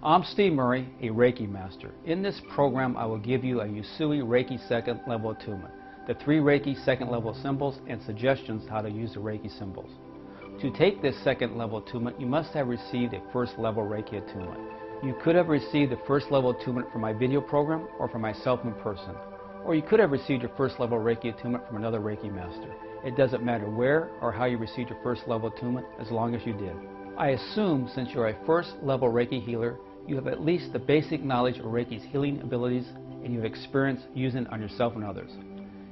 I'm Steve Murray, a Reiki master. In this program, I will give you a Usui Reiki second level attunement, the 3 Reiki second level symbols, and suggestions how to use the Reiki symbols. To take this second level attunement, you must have received a first level Reiki attunement. You could have received the first level attunement from my video program or from myself in person. Or you could have received your first level Reiki attunement from another Reiki master. It doesn't matter where or how you received your first level attunement as long as you did. I assume since you're a first level Reiki healer, you have at least the basic knowledge of Reiki's healing abilities and you have experience using it on yourself and others.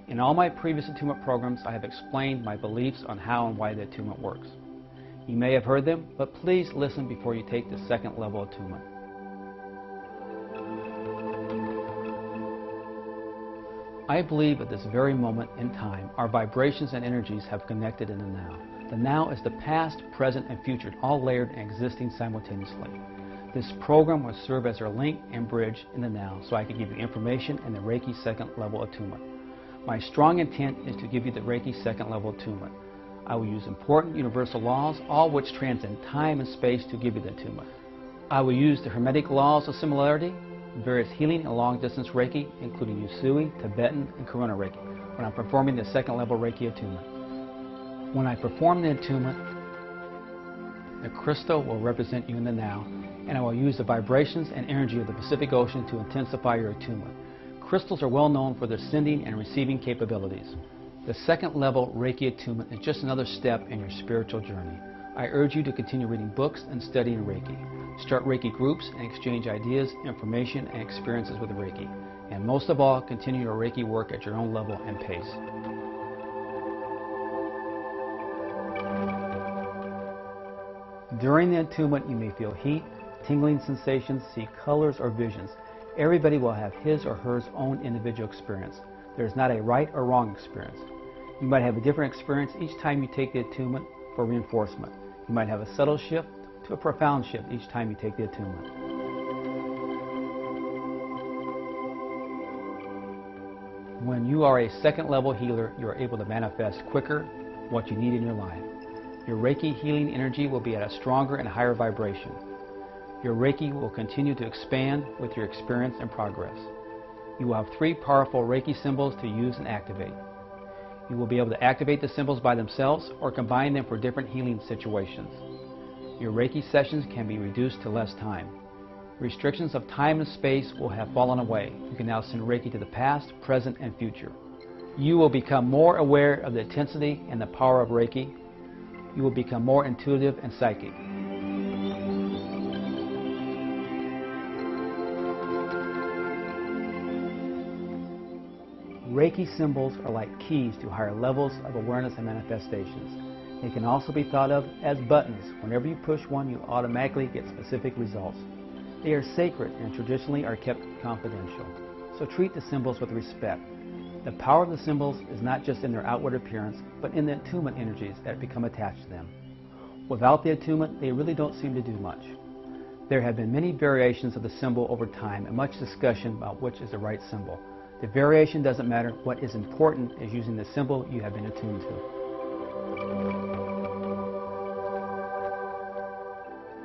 In all my previous attunement programs, I have explained my beliefs on how and why the attunement works. You may have heard them, but please listen before you take the second level attunement. I believe at this very moment in time, our vibrations and energies have connected in the now. The now is the past, present, and future, all layered and existing simultaneously. This program will serve as our link and bridge in the now, so I can give you information in the Reiki second level attunement. My strong intent is to give you the Reiki second level attunement. I will use important universal laws, all which transcend time and space, to give you the attunement. I will use the Hermetic laws of similarity, various healing and long-distance Reiki, including Usui, Tibetan, and Corona Reiki, when I'm performing the second level Reiki attunement. When I perform the attunement, the crystal will represent you in the now, and I will use the vibrations and energy of the Pacific Ocean to intensify your attunement. Crystals are well known for their sending and receiving capabilities. The second level Reiki attunement is just another step in your spiritual journey. I urge you to continue reading books and studying Reiki. Start Reiki groups and exchange ideas, information, and experiences with Reiki. And most of all, continue your Reiki work at your own level and pace. During the attunement, you may feel heat, tingling sensations, see colors or visions. Everybody will have his or her own individual experience. There is not a right or wrong experience. You might have a different experience each time you take the attunement for reinforcement. You might have a subtle shift to a profound shift each time you take the attunement. When you are a second level healer, you are able to manifest quicker what you need in your life. Your Reiki healing energy will be at a stronger and higher vibration. Your Reiki will continue to expand with your experience and progress. You will have 3 powerful Reiki symbols to use and activate. You will be able to activate the symbols by themselves or combine them for different healing situations. Your Reiki sessions can be reduced to less time. Restrictions of time and space will have fallen away. You can now send Reiki to the past, present, and future. You will become more aware of the intensity and the power of Reiki. You will become more intuitive and psychic. Reiki symbols are like keys to higher levels of awareness and manifestations. They can also be thought of as buttons. Whenever you push one, you automatically get specific results. They are sacred and traditionally are kept confidential. So treat the symbols with respect. The power of the symbols is not just in their outward appearance, but in the attunement energies that become attached to them. Without the attunement, they really don't seem to do much. There have been many variations of the symbol over time and much discussion about which is the right symbol. The variation doesn't matter. What is important is using the symbol you have been attuned to.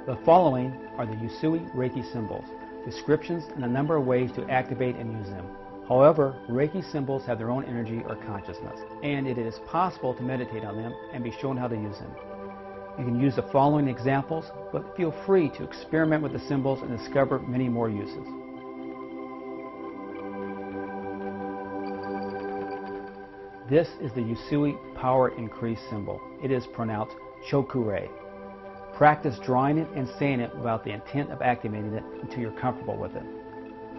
The following are the Usui Reiki symbols, descriptions, and a number of ways to activate and use them. However, Reiki symbols have their own energy or consciousness, and it is possible to meditate on them and be shown how to use them. You can use the following examples, but feel free to experiment with the symbols and discover many more uses. This is the Usui Power Increase symbol. It is pronounced Chokure. Practice drawing it and saying it without the intent of activating it until you're comfortable with it.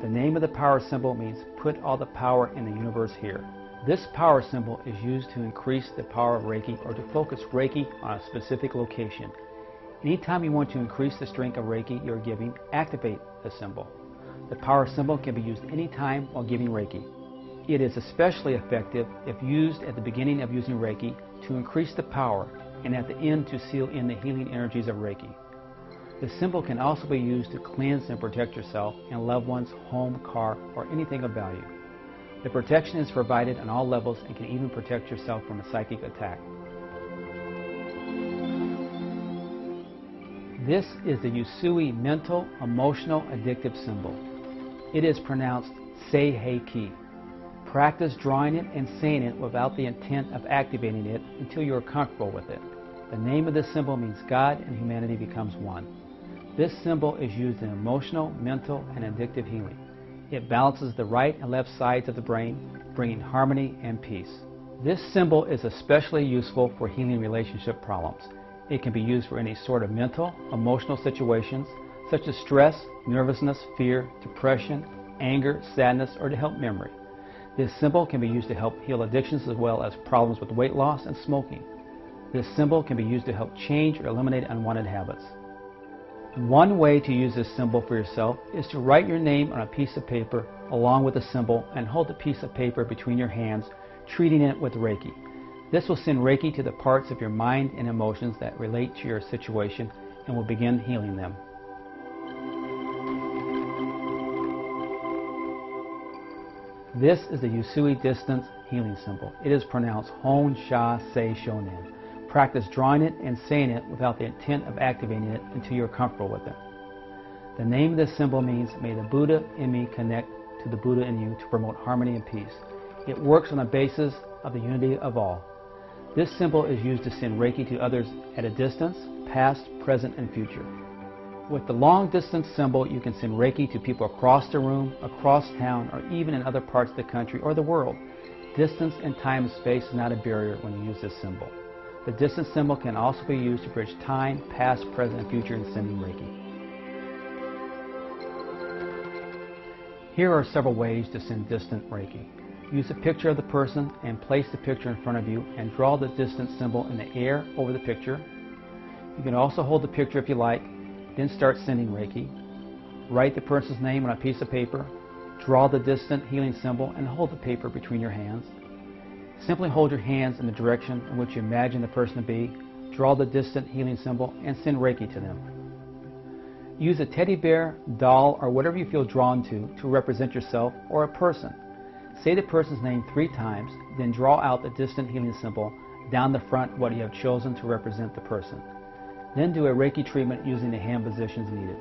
The name of the power symbol means put all the power in the universe here. This power symbol is used to increase the power of Reiki or to focus Reiki on a specific location. Anytime you want to increase the strength of Reiki you're giving, activate the symbol. The power symbol can be used anytime while giving Reiki. It is especially effective if used at the beginning of using Reiki to increase the power and at the end to seal in the healing energies of Reiki. The symbol can also be used to cleanse and protect yourself and loved ones, home, car, or anything of value. The protection is provided on all levels and can even protect yourself from a psychic attack. This is the Usui mental, emotional, addictive symbol. It is pronounced Seiheki. Practice drawing it and saying it without the intent of activating it until you are comfortable with it. The name of this symbol means God and humanity becomes one. This symbol is used in emotional, mental, and addictive healing. It balances the right and left sides of the brain, bringing harmony and peace. This symbol is especially useful for healing relationship problems. It can be used for any sort of mental, emotional situations, such as stress, nervousness, fear, depression, anger, sadness, or to help memory. This symbol can be used to help heal addictions as well as problems with weight loss and smoking. This symbol can be used to help change or eliminate unwanted habits. One way to use this symbol for yourself is to write your name on a piece of paper along with the symbol and hold the piece of paper between your hands, treating it with Reiki. This will send Reiki to the parts of your mind and emotions that relate to your situation and will begin healing them. This is the Usui distance healing symbol. It is pronounced Hon Sha Sei Shonen. Practice drawing it and saying it without the intent of activating it until you are comfortable with it. The name of this symbol means, may the Buddha in me connect to the Buddha in you to promote harmony and peace. It works on the basis of the unity of all. This symbol is used to send Reiki to others at a distance, past, present, and future. With the long distance symbol, you can send Reiki to people across the room, across town, or even in other parts of the country or the world. Distance and time and space is not a barrier when you use this symbol. The distance symbol can also be used to bridge time, past, present, and future in sending Reiki. Here are several ways to send distant Reiki. Use a picture of the person and place the picture in front of you and draw the distance symbol in the air over the picture. You can also hold the picture if you like, then start sending Reiki. Write the person's name on a piece of paper, draw the distant healing symbol, and hold the paper between your hands. Simply hold your hands in the direction in which you imagine the person to be, draw the distant healing symbol, and send Reiki to them. Use a teddy bear, doll, or whatever you feel drawn to represent yourself or a person. Say the person's name 3 times, then draw out the distant healing symbol down the front what you have chosen to represent the person. Then do a Reiki treatment using the hand positions needed.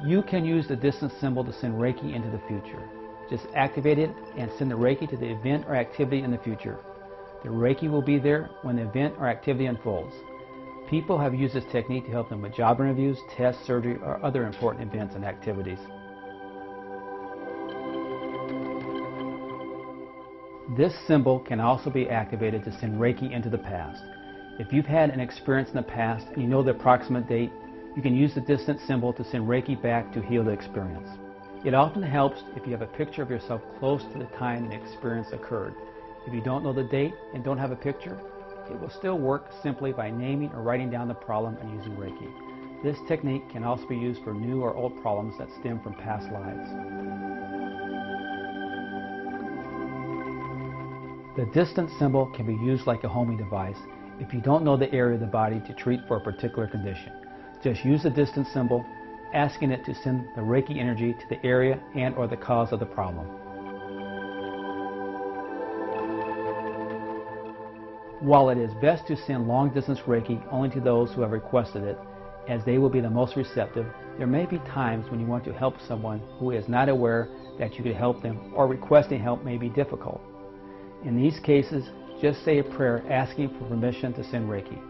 You can use the distance symbol to send Reiki into the future. Just activate it and send the Reiki to the event or activity in the future. The Reiki will be there when the event or activity unfolds. People have used this technique to help them with job interviews, tests, surgery, or other important events and activities. This symbol can also be activated to send Reiki into the past. If you've had an experience in the past and you know the approximate date, you can use the distance symbol to send Reiki back to heal the experience. It often helps if you have a picture of yourself close to the time the experience occurred. If you don't know the date and don't have a picture, it will still work simply by naming or writing down the problem and using Reiki. This technique can also be used for new or old problems that stem from past lives. The distance symbol can be used like a homing device if you don't know the area of the body to treat for a particular condition. Just use the distance symbol, asking it to send the Reiki energy to the area and or the cause of the problem. While it is best to send long-distance Reiki only to those who have requested it, as they will be the most receptive, there may be times when you want to help someone who is not aware that you could help them, or requesting help may be difficult. In these cases, just say a prayer asking for permission to send Reiki.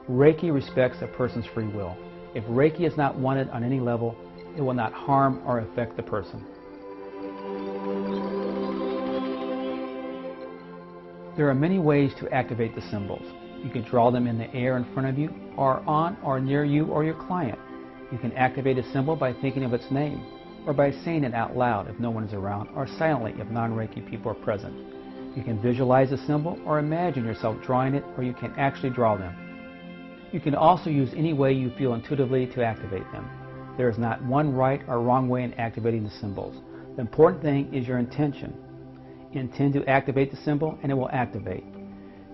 Reiki respects a person's free will. If Reiki is not wanted on any level, it will not harm or affect the person. There are many ways to activate the symbols. You can draw them in the air in front of you, or on or near you or your client. You can activate a symbol by thinking of its name, or by saying it out loud if no one is around, or silently if non-Reiki people are present. You can visualize a symbol or imagine yourself drawing it, or you can actually draw them. You can also use any way you feel intuitively to activate them. There is not one right or wrong way in activating the symbols. The important thing is your intention. Intend to activate the symbol and it will activate.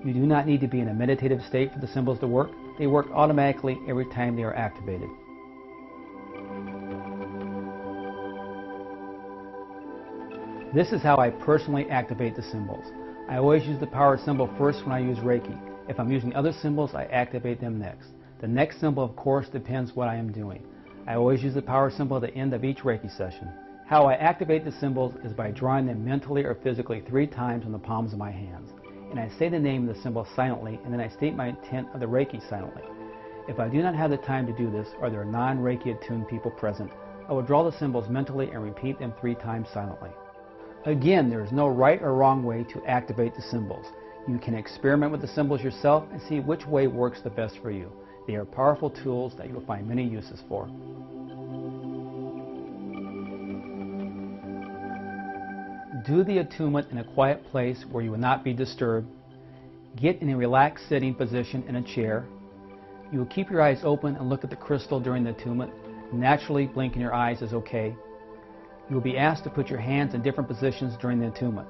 You do not need to be in a meditative state for the symbols to work. They work automatically every time they are activated. This is how I personally activate the symbols. I always use the power symbol first when I use Reiki. If I'm using other symbols, I activate them next. The next symbol, of course, depends what I am doing. I always use the power symbol at the end of each Reiki session. How I activate the symbols is by drawing them mentally or physically 3 times on the palms of my hands. And I say the name of the symbol silently, and then I state my intent of the Reiki silently. If I do not have the time to do this, or there are non-Reiki attuned people present, I will draw the symbols mentally and repeat them 3 times silently. Again, there is no right or wrong way to activate the symbols. You can experiment with the symbols yourself and see which way works the best for you. They are powerful tools that you will find many uses for. Do the attunement in a quiet place where you will not be disturbed. Get in a relaxed sitting position in a chair. You will keep your eyes open and look at the crystal during the attunement. Naturally, blinking your eyes is okay. You will be asked to put your hands in different positions during the attunement.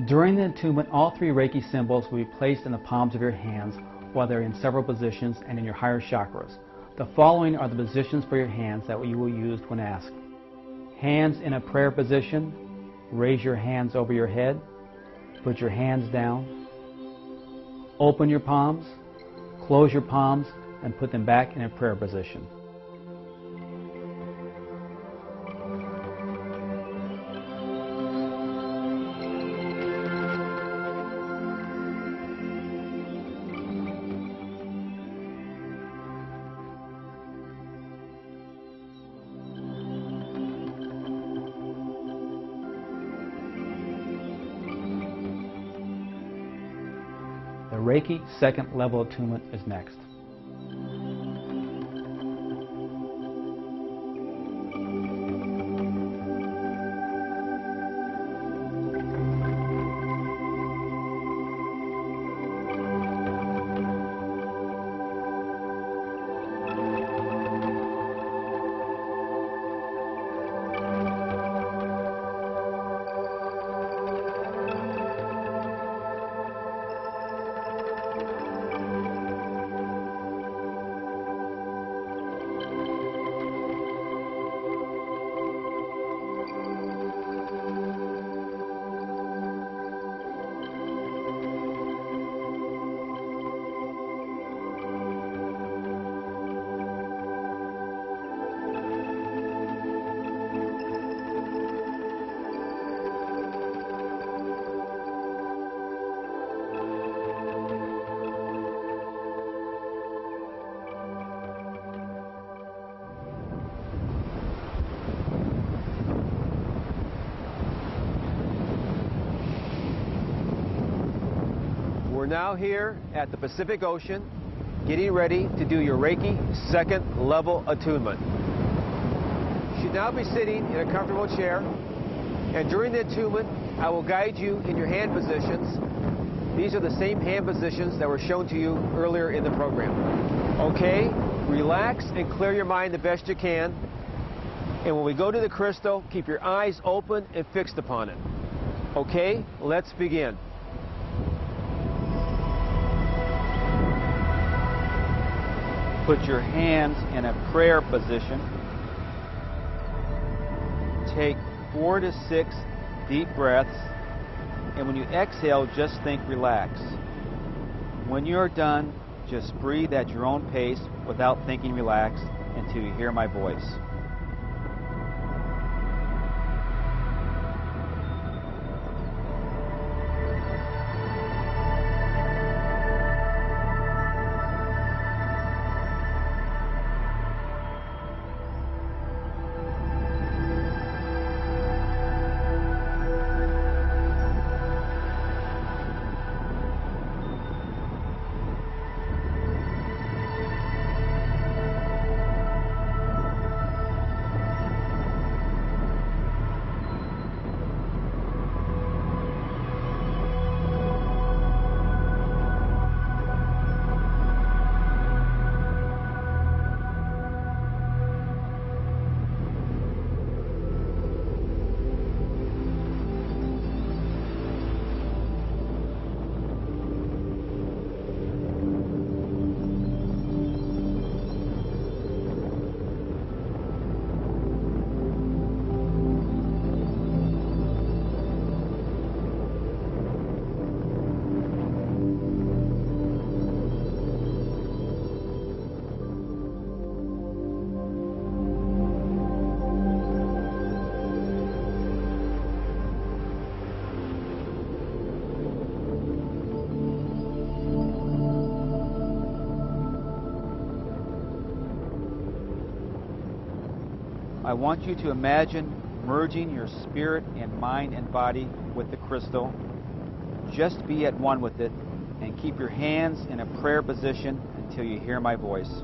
During the attunement, all 3 Reiki symbols will be placed in the palms of your hands while they're in several positions and in your higher chakras. The following are the positions for your hands that you will use when asked. Hands in a prayer position. Raise your hands over your head. Put your hands down. Open your palms. Close your palms and put them back in a prayer position. The Reiki second level attunement is next. We're now here at the Pacific Ocean, getting ready to do your Reiki second level attunement. You should now be sitting in a comfortable chair, and during the attunement, I will guide you in your hand positions. These are the same hand positions that were shown to you earlier in the program. Okay, relax and clear your mind the best you can. And when we go to the crystal, keep your eyes open and fixed upon it. Okay, let's begin. Put your hands in a prayer position. Take 4 to 6 deep breaths. And when you exhale, just think relax. When you're done, just breathe at your own pace without thinking relax until you hear my voice. I want you to imagine merging your spirit and mind and body with the crystal. Just be at one with it and keep your hands in a prayer position until you hear my voice.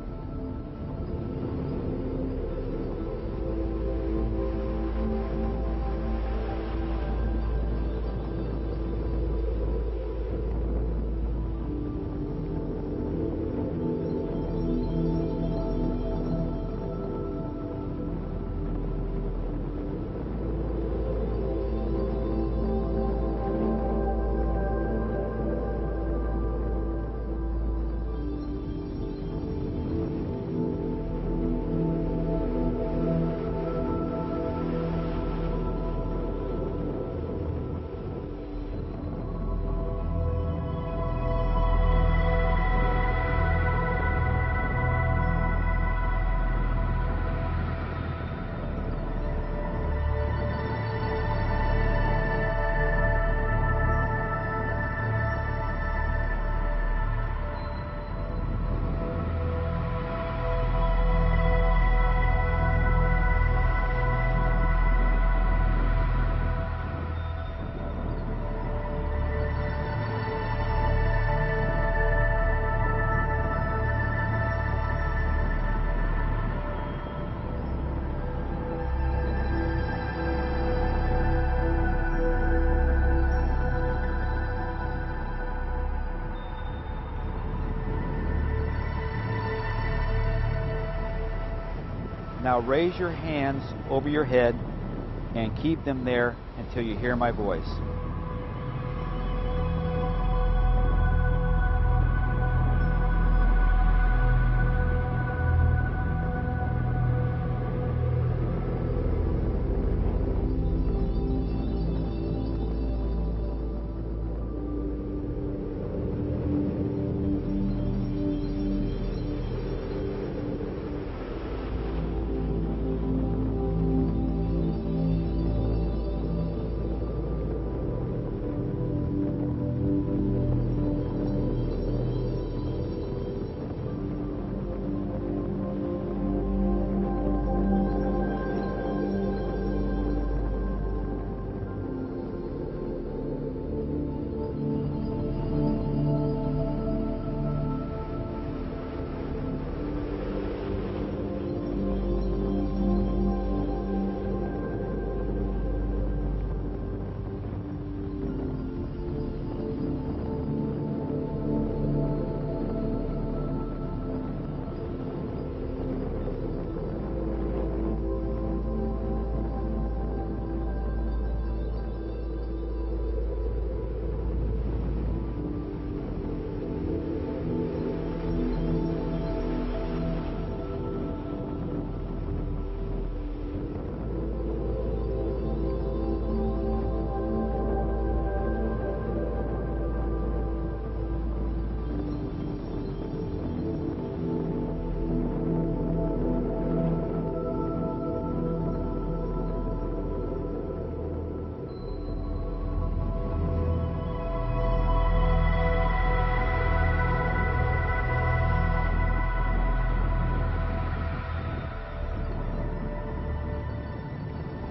Now raise your hands over your head and keep them there until you hear my voice.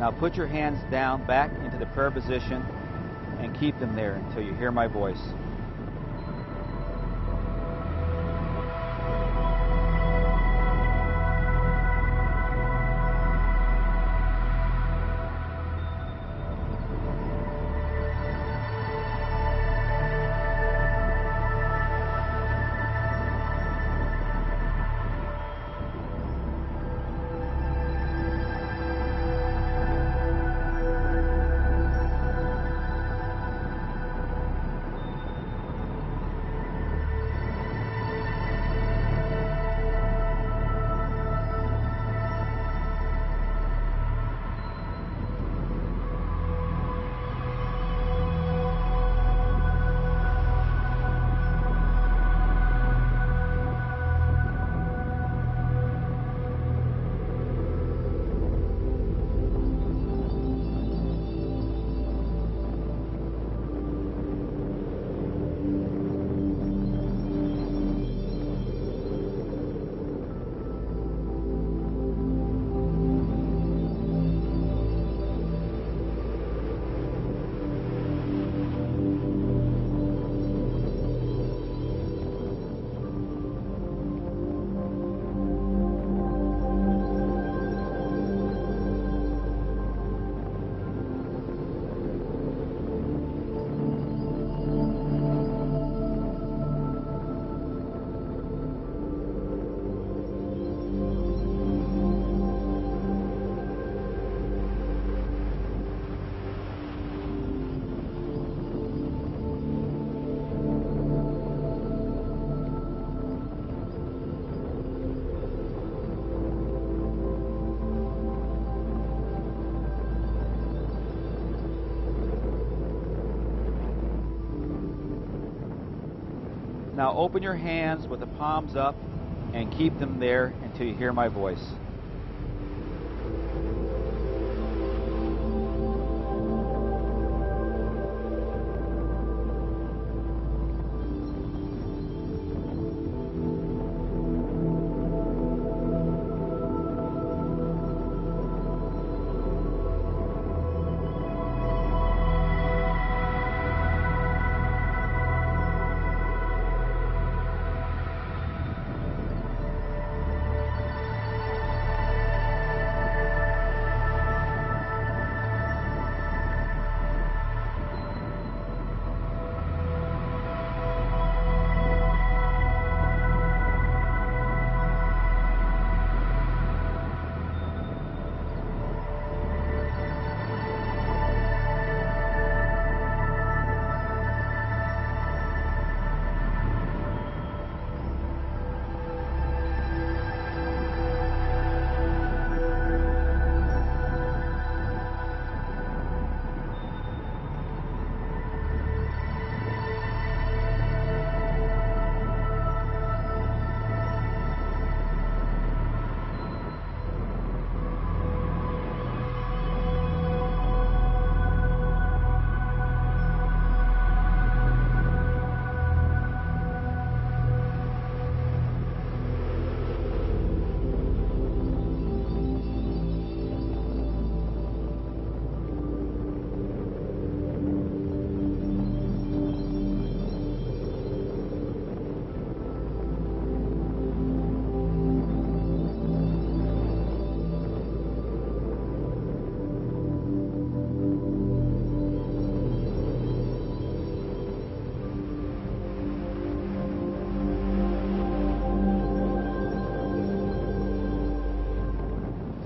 Now put your hands down back into the prayer position and keep them there until you hear my voice. Now open your hands with the palms up and keep them there until you hear my voice.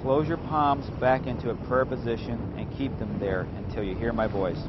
Close your palms back into a prayer position and keep them there until you hear my voice.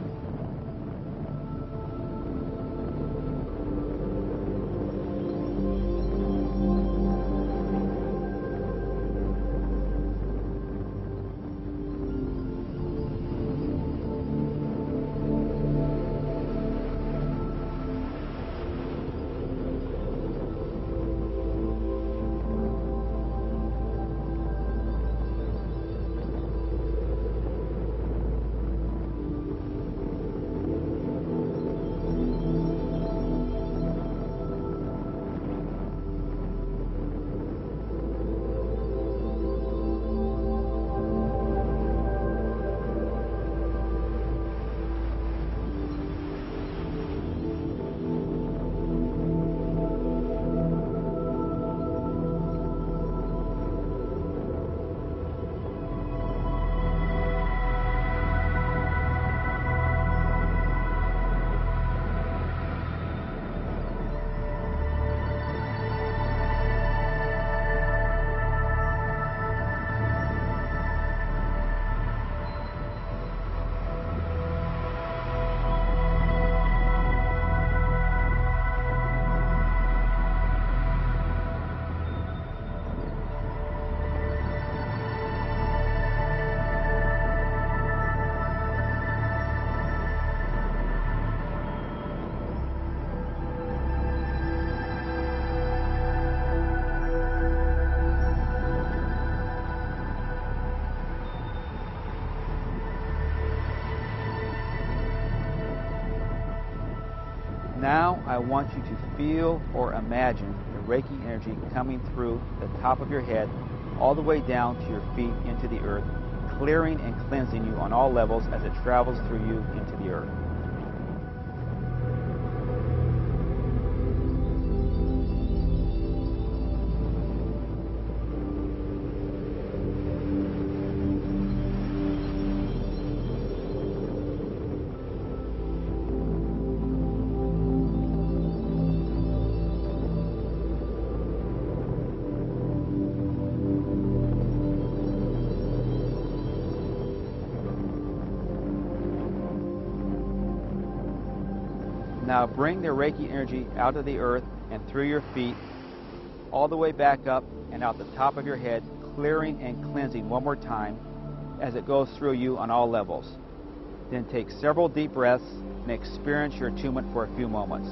Now I want you to feel or imagine the Reiki energy coming through the top of your head all the way down to your feet into the earth, clearing and cleansing you on all levels as it travels through you into the earth. Now bring the Reiki energy out of the earth and through your feet, all the way back up and out the top of your head, clearing and cleansing one more time as it goes through you on all levels. Then take several deep breaths and experience your attunement for a few moments.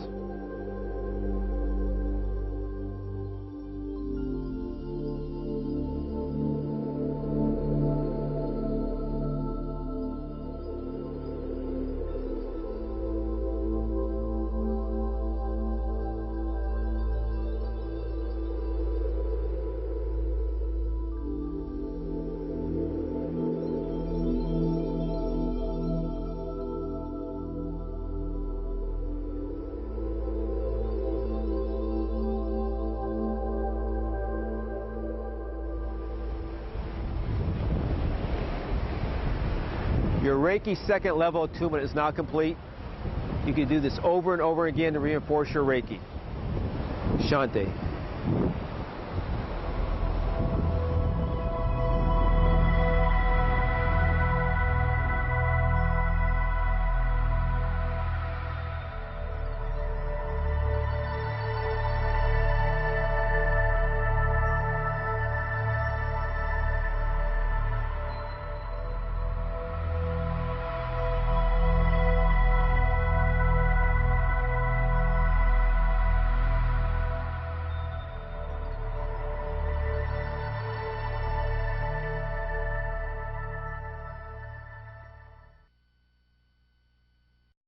Your Reiki second level attunement is now complete. You can do this over and over again to reinforce your Reiki. Shante.